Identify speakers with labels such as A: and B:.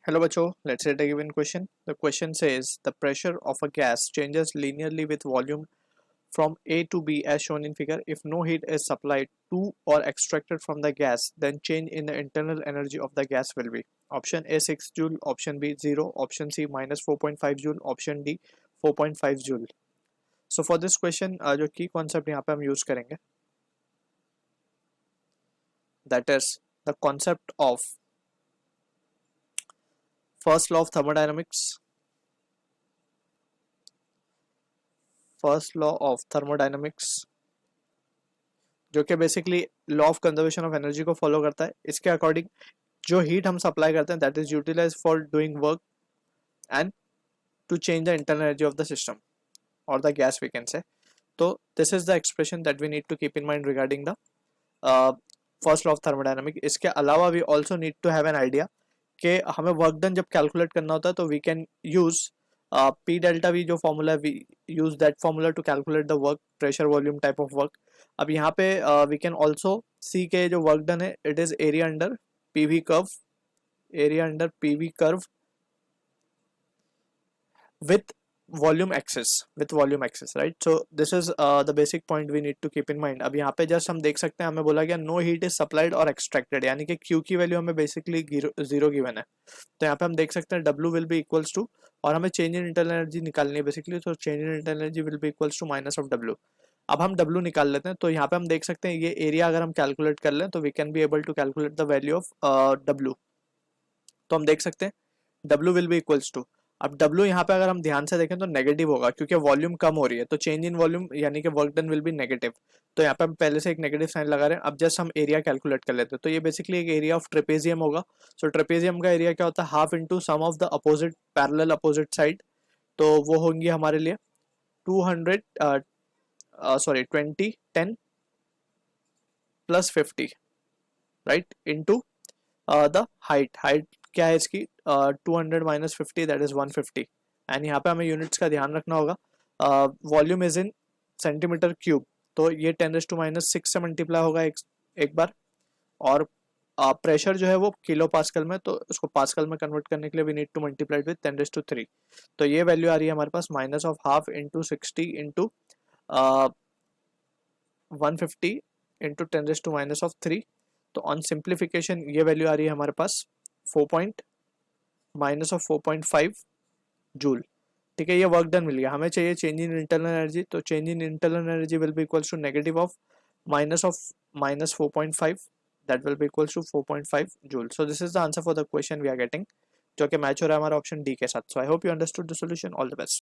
A: Hello बच्चों, let's take a given question. The question says the pressure of a gas changes linearly with volume from A to B as shown in figure. If no heat is supplied to or extracted from the gas, then change in the internal energy of the gas will be option A 6 joule, option B 0, option C minus 4.5 joule, option D 4.5 joule. So for this question जो key concept यहाँ पे हम use करेंगे, that is the concept of first law of thermodynamics. First law of thermodynamics जो कि basically law of conservation of energy को follow करता है. इसके अकॉर्डिंग जो हीट हम सप्लाई करते हैं that is utilise for doing work and to change the internal energy of the system और the gas we can say. तो this is the expression that we need to keep in mind regarding the first law of thermodynamic. इसके अलावा we also need to have an idea कि हमें work done जब calculate करना होता है तो we can use P delta V जो फॉर्मूला है, we use that formula to calculate the work pressure volume type of work. अब यहाँ पे वी कैन ऑल्सो सी के जो वर्क डन है it is area under PV curve, area under PV curve with volume axis, right? So this is the basic point we need to keep in mind. अब यहाँ पे just हम देख सकते हैं हमें बोला गया नो हीट इज सप्लाइड और एक्सट्रैक्टेड, यानी कि Q की वैल्यू हमें बेसिकली जीरो गिवन है. तो यहाँ पे हम देख सकते हैं W will be equals to, और हमें चेंज इन इंटरनल एनर्जी निकालनी है बेसिकली, तो change in internal energy will be equals to minus of W. अब हम W निकाल लेते हैं. तो यहाँ पे हम देख सकते हैं ये एरिया अगर हम कैलकुलेट कर लें तो we can be able to calculate the value of W. तो हम देख सकते हैं W will be equals to, अब W यहाँ पे अगर हम ध्यान से देखें तो नेगेटिव होगा क्योंकि वॉल्यूम कम हो रही है, तो चेंज इन वॉल्यूम यानी कि work done will be negative. तो यहाँ पे हम पहले से एक नेगेटिव साइन लगा रहे हैं. अब जस्ट हम एरिया कैलकुलेट कर लेते हैं. तो ये बेसिकली एक एरिया ऑफ ट्रेपेजियम होगा. सो ट्रेपेजियम का एरिया क्या होता है, half into sum of the opposite parallel opposite side. तो वो होंगी हमारे लिए 20 10 plus 50 right into the height क्या है इसकी 200 माइनस 50 दैट इज 150. एंड यहाँ पे हमें यूनिट्स का ध्यान रखना होगा. Volume is in centimetre cube, तो ये 10⁻⁶ से मल्टीप्लाई होगा एक बार. और प्रेशर जो है वो किलो पास्कल में, तो उसको पास्कल में कन्वर्ट करने के लिए we need to multiply with 10⁻3. तो ये वैल्यू आ रही है हमारे पास minus of half into 60 into 150 into 10⁻⁻3. तो ऑन सिंप्लीफिकेशन ये वैल्यू आ रही है हमारे पास माइनस ऑफ 4.5 जूल. ठीक है, ये वर्क डन मिल गया. हमें चाहिए चेंज इन इंटरनल एनर्जी, तो change in internal energy will be equals to negative of minus 4.5 that will be equals to 4.5 joule. So this is the answer for the question we are getting, जो कि match हो रहा है हमारा option D के साथ. So I hope you understood the solution. All the best.